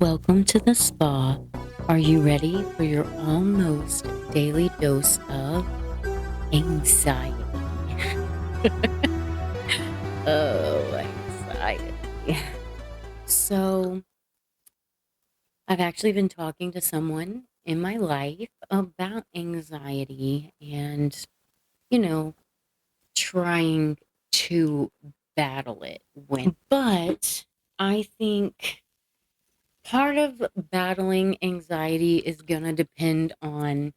Welcome to the spa. Are you ready for your almost daily dose of anxiety? Oh, anxiety. So, I've actually been talking to someone in my life about anxiety and, you know, trying to battle it but I think part of battling anxiety is going to depend on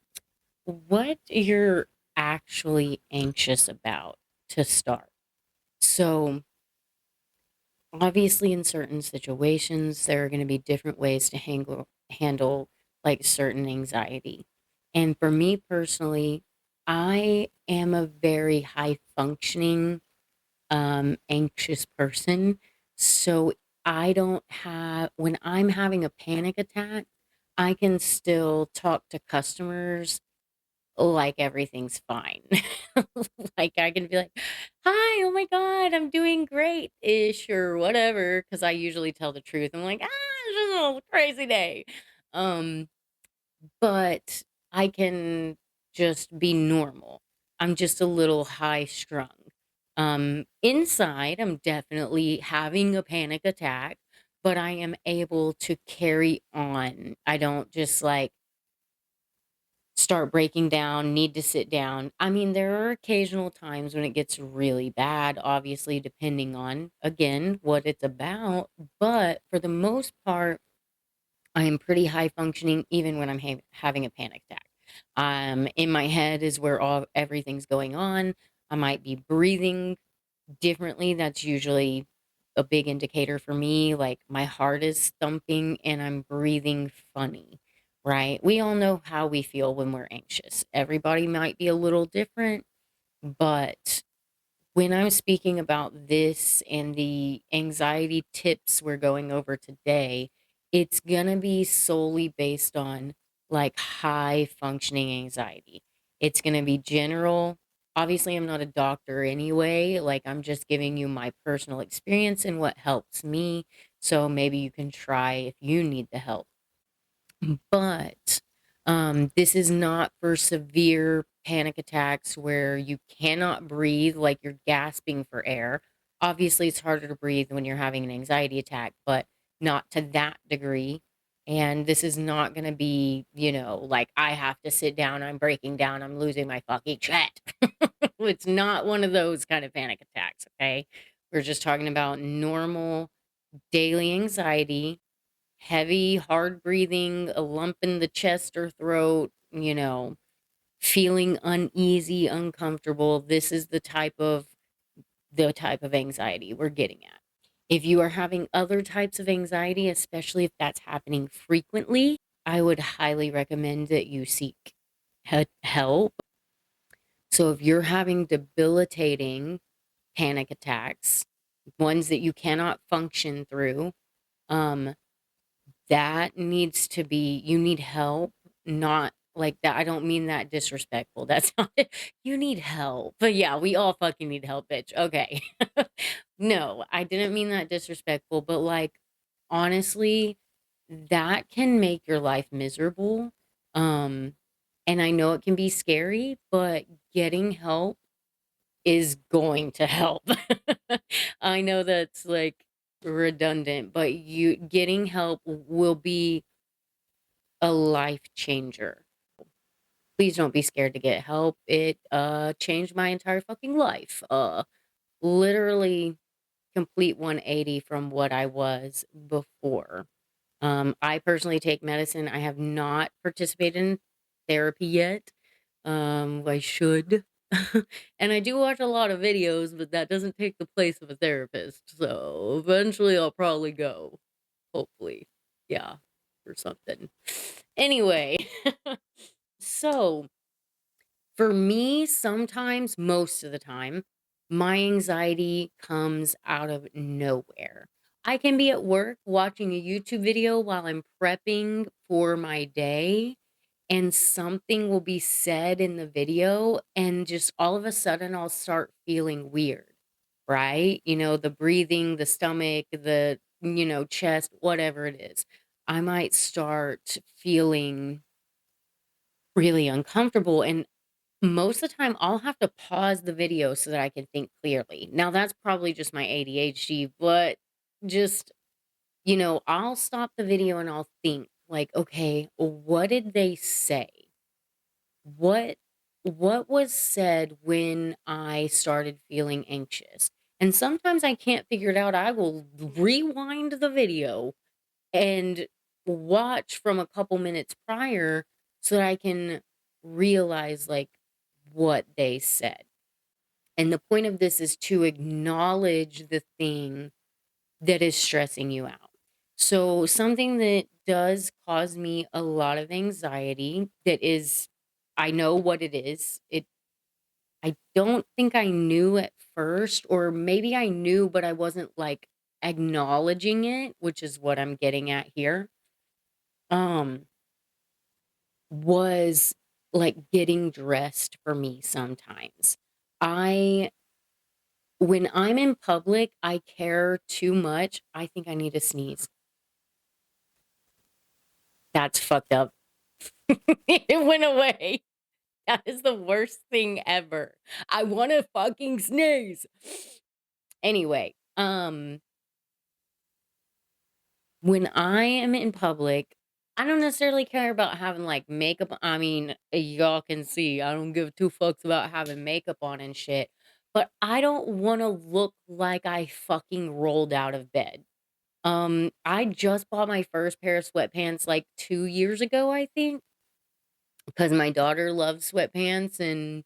what you're actually anxious about to start. So, obviously, in certain situations, there are going to be different ways to handle like certain anxiety. And for me personally, I am a very high functioning, anxious person. So, I don't have, when I'm having a panic attack, I can still talk to customers like everything's fine. Like I can be like, "Hi, oh my god, I'm doing great-ish," or whatever, because I usually tell the truth. I'm like, it's just a crazy day." Um, but I can just be normal. I'm just a little high strung. Inside, I'm definitely having a panic attack, but I am able to carry on. I don't just, like, start breaking down, need to sit down. I mean, there are occasional times when it gets really bad, obviously, depending on, again, what it's about. But for the most part, I am pretty high functioning even when I'm having a panic attack. In my head is where all everything's going on. I might be breathing differently. That's usually a big indicator for me. Like my heart is thumping and I'm breathing funny, right? We all know how we feel when we're anxious. Everybody might be a little different, but when I'm speaking about this and the anxiety tips we're going over today, it's going to be solely based on like high functioning anxiety. It's going to be general. Obviously, I'm not a doctor anyway. Like, I'm just giving you my personal experience and what helps me. So maybe you can try if you need the help. But, this is not for severe panic attacks where you cannot breathe, like you're gasping for air. Obviously, it's harder to breathe when you're having an anxiety attack, but not to that degree. And this is not gonna be, like, I have to sit down, I'm breaking down, I'm losing my fucking shit. It's not one of those kind of panic attacks, okay? We're just talking about normal daily anxiety, heavy, hard breathing, a lump in the chest or throat, feeling uneasy, uncomfortable. This is the type of anxiety we're getting at. If you are having other types of anxiety, especially if that's happening frequently, I would highly recommend that you seek help. So if you're having debilitating panic attacks, ones that you cannot function through, um, that needs to be you need help, not like that. I don't mean that disrespectful. That's not it. You need help. But yeah, we all fucking need help, bitch. Okay. No, I didn't mean that disrespectful, but like honestly, that can make your life miserable. Um, and I know it can be scary, but getting help is going to help. I know that's like redundant, but you getting help will be a life changer. Please don't be scared to get help. It changed my entire fucking life. Literally complete 180 from what I was before. I personally take medicine. I have not participated in therapy yet. I should. And I do watch a lot of videos, but that doesn't take the place of a therapist. So eventually I'll probably go. Hopefully. Yeah. Or something. Anyway, so for me, sometimes, most of the time, my anxiety comes out of nowhere. I can be at work watching a YouTube video while I'm prepping for my day, and something will be said in the video, and just all of a sudden, I'll start feeling weird, right? The breathing, the stomach, the chest, whatever it is. I might start feeling really uncomfortable. And most of the time, I'll have to pause the video so that I can think clearly. Now, that's probably just my ADHD, but just, I'll stop the video and I'll think, like, okay, what did they say? What what was said when I started feeling anxious? And sometimes I can't figure it out. I will rewind the video and watch from a couple minutes prior so that I can realize like what they said. And the point of this is to acknowledge the thing that is stressing you out. So, something that does cause me a lot of anxiety that is I know what it is. I don't think I knew at first, or maybe I knew, but I wasn't like acknowledging it, which is what I'm getting at here. Um, was like getting dressed for me sometimes. I When I'm in public, I care too much. I think I need to sneeze. That's fucked up. It went away. That is the worst thing ever. I wanna fucking sneeze. Anyway, when I am in public, I don't necessarily care about having, like, makeup. I mean, y'all can see, I don't give two fucks about having makeup on and shit, but I don't wanna look like I fucking rolled out of bed. I just bought my first pair of sweatpants, like, 2 years ago, I think, because my daughter loves sweatpants, and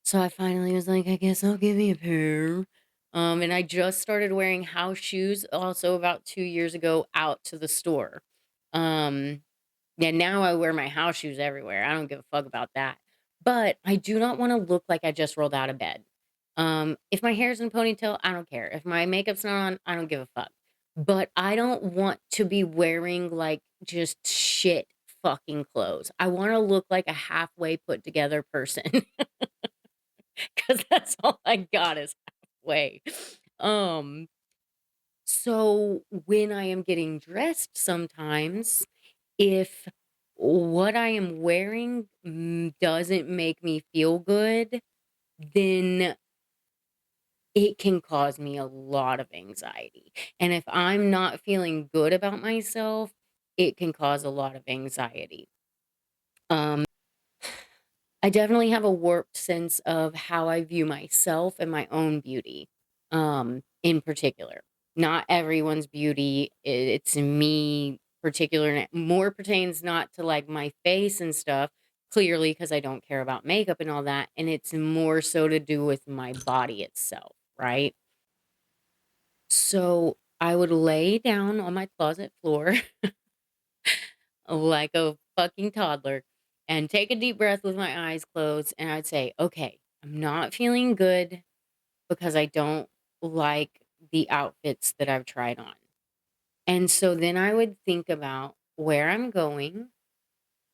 so I finally was like, "I guess I'll give you a pair." And I just started wearing house shoes also about 2 years ago out to the store. Um, yeah, now I wear my house shoes everywhere. I don't give a fuck about that. But I do not wanna look like I just rolled out of bed. If my hair's in a ponytail, I don't care. If my makeup's not on, I don't give a fuck. But I don't want to be wearing, like, just shit fucking clothes. I wanna look like a halfway put together person. 'Cause that's all I got is halfway. Um, so when I am getting dressed sometimes, if what I am wearing, doesn't make me feel good, then it can cause me a lot of anxiety. And if I'm not feeling good about myself, it can cause a lot of anxiety. Um I definitely have a warped sense of how I view myself and my own beauty, in particular. Not everyone's beauty, it's me particular, and it more pertains not to like my face and stuff, clearly, because I don't care about makeup and all that. And it's more so to do with my body itself, right? So I would lay down on my closet floor like a fucking toddler and take a deep breath with my eyes closed. And I'd say, okay, I'm not feeling good because I don't like the outfits that I've tried on. And so then I would think about where I'm going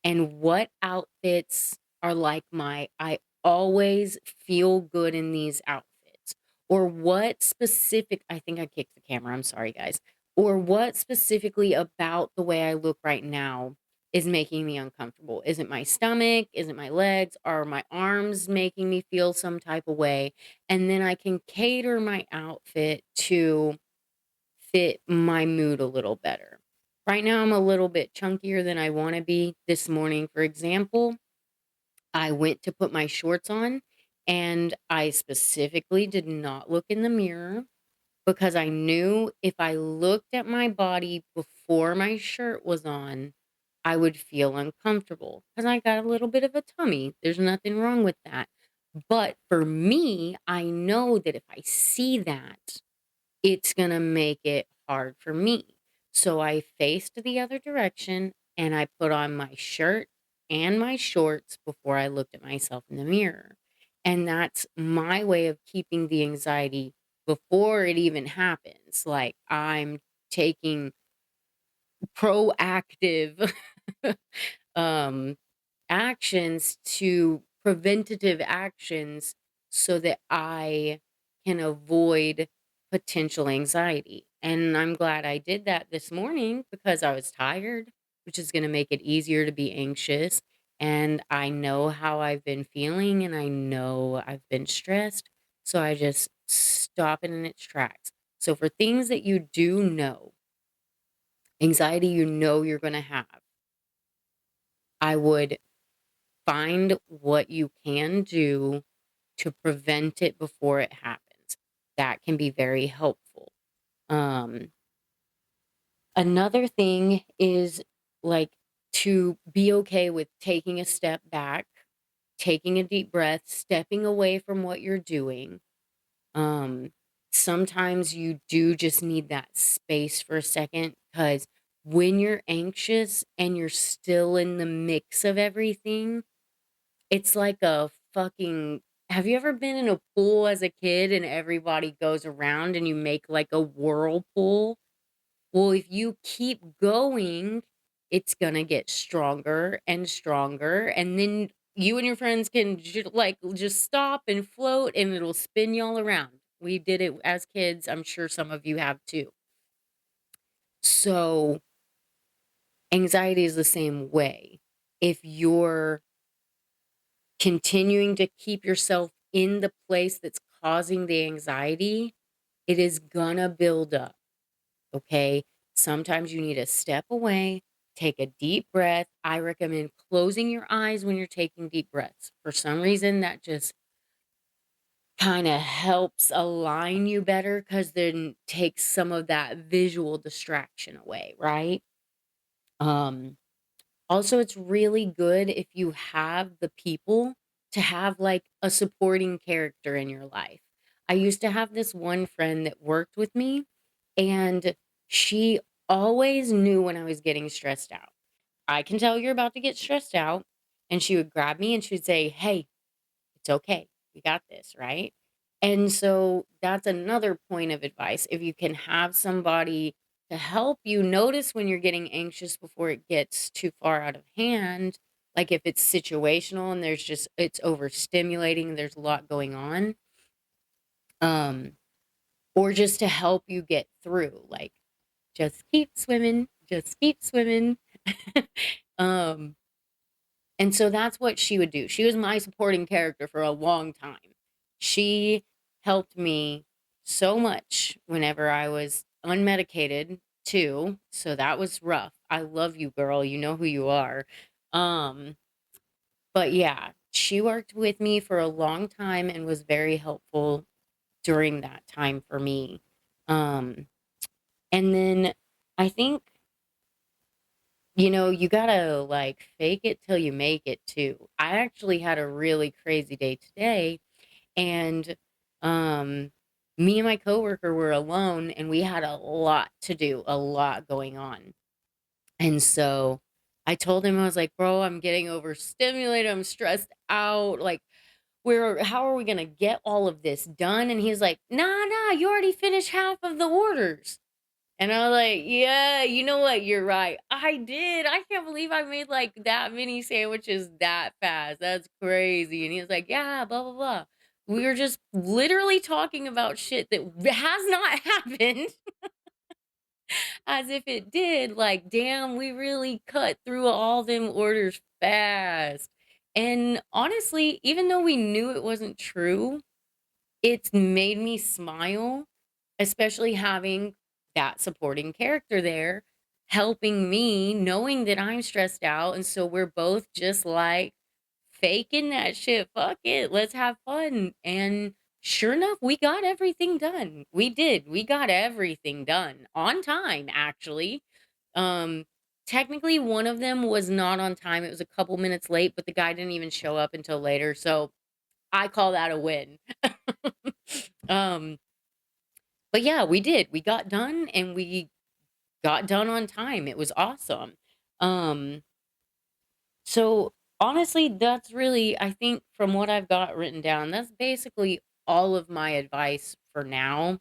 and what outfits are like my I always feel good in these outfits, or what specific I think I kicked the camera, I'm sorry, guys. Or what specifically about the way I look right now is making me uncomfortable? Is it my stomach? Is it my legs? Are my arms making me feel some type of way? And then I can cater my outfit to fit my mood a little better. Right now, I'm a little bit chunkier than I want to be. This morning, for example, I went to put my shorts on and I specifically did not look in the mirror because I knew if I looked at my body before my shirt was on, I would feel uncomfortable because I got a little bit of a tummy. There's nothing wrong with that. But for me, I know that if I see that, it's gonna make it hard for me. So I faced the other direction and I put on my shirt and my shorts before I looked at myself in the mirror. And that's my way of keeping the anxiety before it even happens. Like I'm taking proactive um actions to preventative actions so that I can avoid potential anxiety. And I'm glad I did that this morning because I was tired, which is going to make it easier to be anxious. And I know how I've been feeling and I know I've been stressed. So I just stop it in its tracks. So for things that you do know, anxiety you know you're going to have, I would find what you can do to prevent it before it happens. That can be very helpful. Um, Another thing is like to be okay with taking a step back, taking a deep breath, stepping away from what you're doing. Um, Sometimes you do just need that space for a second because when you're anxious and you're still in the mix of everything, it's like a fucking have you ever been in a pool as a kid and everybody goes around and you make like a whirlpool? Well, if you keep going, it's gonna get stronger and stronger, and then you and your friends can just stop and float, and it'll spin y'all around. We did it as kids. I'm sure some of you have too. So, anxiety is the same way. If you're continuing to keep yourself in the place that's causing the anxiety, it is gonna build up. Okay. Sometimes you need to step away, take a deep breath. I recommend closing your eyes when you're taking deep breaths. For some reason, that just kind of helps align you better because then takes some of that visual distraction away, right? Um, Also, it's really good if you have the people to have like a supporting character in your life. I used to have this one friend that worked with me, and she always knew when I was getting stressed out. I can tell you're about to get stressed out. And she would grab me and she'd say, "Hey, it's okay. We got this, right?" And so that's another point of advice. If you can have somebody to help you notice when you're getting anxious before it gets too far out of hand, like if it's situational and it's overstimulating, there's a lot going on, um, or just to help you get through, like just keep swimming. um, And so that's what she would do. She was my supporting character for a long time. She helped me so much whenever I was unmedicated too. So that was rough. I love you, girl. You know who you are. Um, but yeah, she worked with me for a long time and was very helpful during that time for me. Um, and then I think you gotta like fake it till you make it too. I actually had a really crazy day today, and um, me and my coworker were alone, and we had a lot to do, a lot going on. And so I told him, I was like, bro, I'm getting overstimulated. I'm stressed out. Like, how are we gonna get all of this done? And he's like, nah, you already finished half of the orders. And I was like, "Yeah, you know what? You're right. I did. I can't believe I made like that many sandwiches that fast. That's crazy." And he was like, "Yeah, blah blah blah." We were just literally talking about shit that has not happened as if it did. Like, damn, we really cut through all them orders fast. And honestly, even though we knew it wasn't true, it's made me smile, especially having that supporting character there helping me, knowing that I'm stressed out, and so we're both just, like, faking that shit, "Fuck it, let's have fun," and sure enough, we got everything done. We did, we got everything done, on time, actually. Um, Technically, one of them was not on time, it was a couple minutes late, but the guy didn't even show up until later, so I call that a win. Um, but yeah, we did. We got done and we got done on time. It was awesome. Um, so honestly, that's really, I think from what I've got written down, that's basically all of my advice for now.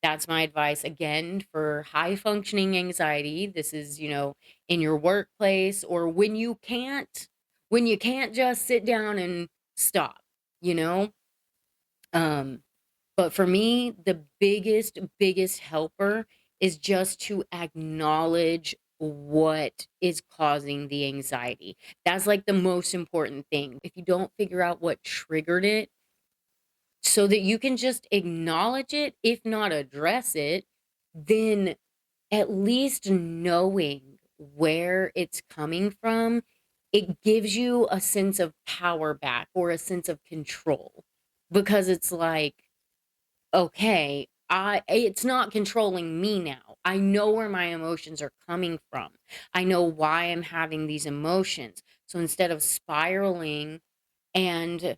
That's my advice again for high functioning anxiety. This is, in your workplace or when you can't just sit down and stop, you know? Um, But for me, the biggest helper is just to acknowledge what is causing the anxiety. That's like the most important thing. If you don't figure out what triggered it, so that you can just acknowledge it, if not address it, then at least knowing where it's coming from, it gives you a sense of power back or a sense of control. Because it's like, okay, it's not controlling me now. I know where my emotions are coming from. I know why I'm having these emotions. So instead of spiraling and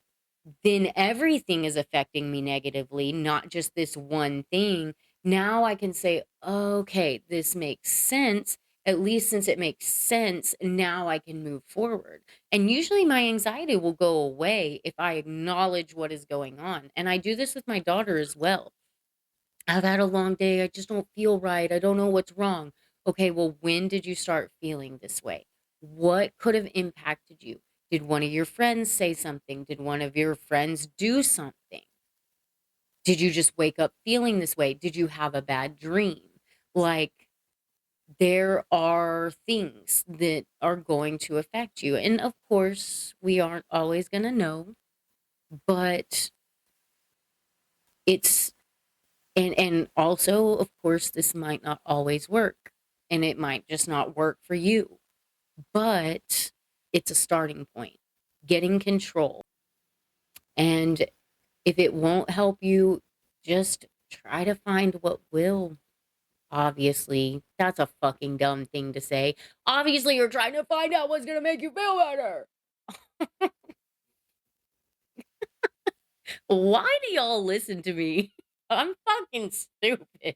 then everything is affecting me negatively, not just this one thing. Now I can say, okay, this makes sense. At least since it makes sense, now I can move forward. And usually my anxiety will go away if I acknowledge what is going on. And I do this with my daughter as well. I've had a long day. I just don't feel right. I don't know what's wrong. Okay, well, when did you start feeling this way? What could have impacted you? Did one of your friends say something? Did one of your friends do something? Did you just wake up feeling this way? Did you have a bad dream? Like, there are things that are going to affect you. And of course, we aren't always going to know, but it's and also, of course, this might not always work, and it might just not work for you, but it's a starting point. Getting control. And if it won't help you, just try to find what will. Obviously, that's a fucking dumb thing to say. Obviously, you're trying to find out what's gonna make you feel better. Why do y'all listen to me? I'm fucking stupid.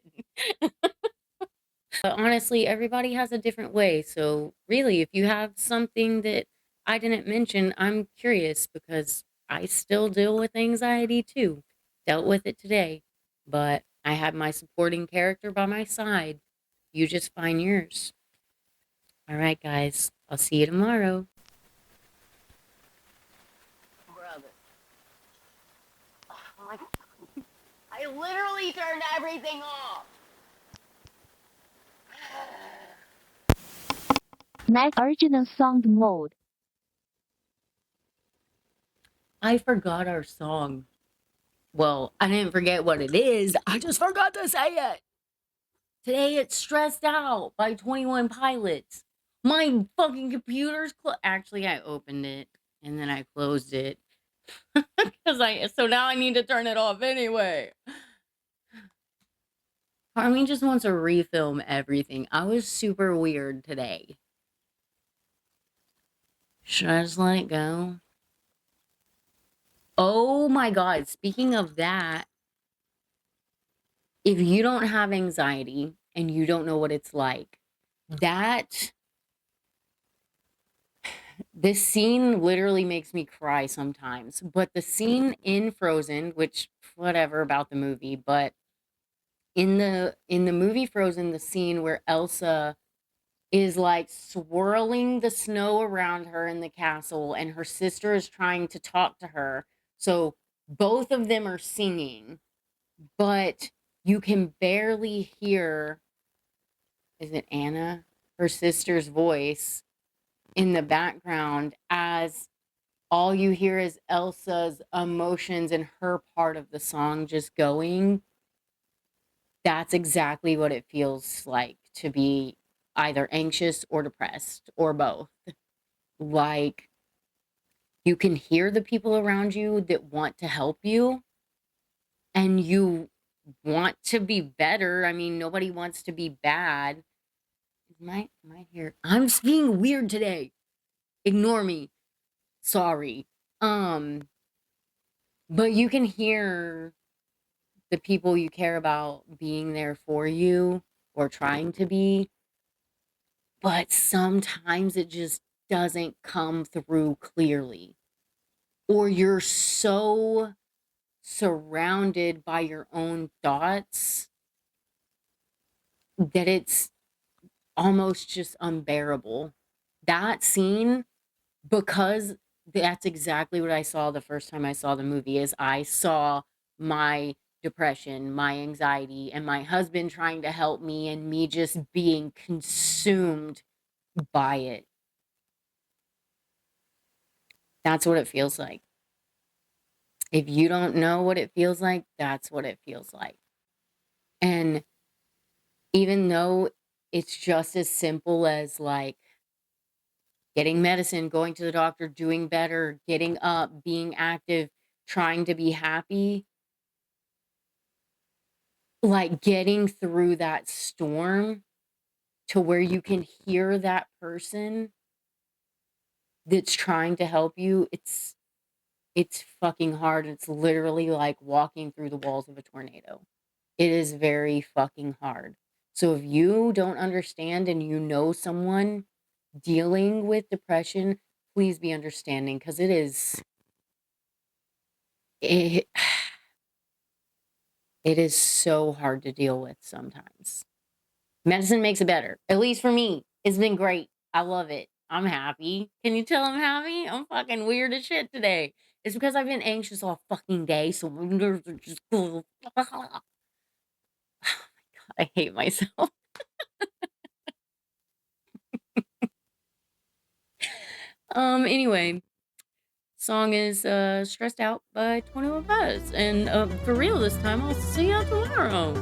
But honestly, everybody has a different way. So, really, if you have something that I didn't mention, I'm curious because I still deal with anxiety too. Dealt with it today, but I had my supporting character by my side. You just find yours. All right, guys. I'll see you tomorrow. Brother. Oh my, I literally turned everything off. Night original sound mode. I forgot our song. Well, I didn't forget what it is. I just forgot to say it. Today it's Stressed Out by 21 Pilots. My fucking computer's actually I opened it and then I closed it cuz so now I need to turn it off anyway. Carmen just wants to refilm everything. I was super weird today. Should I just let it go? Oh my god, speaking of that, if you don't have anxiety and you don't know what it's like, that this scene literally makes me cry sometimes. But the scene in Frozen, which whatever about the movie, but in the movie Frozen, the scene where Elsa is like swirling the snow around her in the castle and her sister is trying to talk to her. So both of them are singing, but you can barely hear, is it Anna, her sister's voice in the background as all you hear is Elsa's emotions and her part of the song just going. That's exactly what it feels like to be either anxious or depressed or both. Like, you can hear the people around you that want to help you and you want to be better. I mean, nobody wants to be bad. Am I here? I'm being weird today. Ignore me. Sorry. Um, but you can hear the people you care about being there for you or trying to be, but sometimes it just doesn't come through clearly. Or you're so surrounded by your own thoughts that it's almost just unbearable. That scene, because that's exactly what I saw the first time I saw the movie, is I saw my depression, my anxiety, and my husband trying to help me and me just being consumed by it. That's what it feels like. If you don't know what it feels like, that's what it feels like. And even though it's just as simple as like getting medicine, going to the doctor, doing better, getting up, being active, trying to be happy, like getting through that storm to where you can hear that person that's trying to help you, it's fucking hard. It's literally like walking through the walls of a tornado. It is very fucking hard. So if you don't understand and you know someone dealing with depression, please be understanding because it it is so hard to deal with sometimes. Medicine makes it better. At least for me. It's been great. I love it. I'm happy. Can you tell I'm happy? I'm fucking weird as shit today. It's because I've been anxious all fucking day, so my nerves are just I hate myself. Anyway, song is Stressed Out by 21 Pilots. And for real this time, I'll see y'all tomorrow.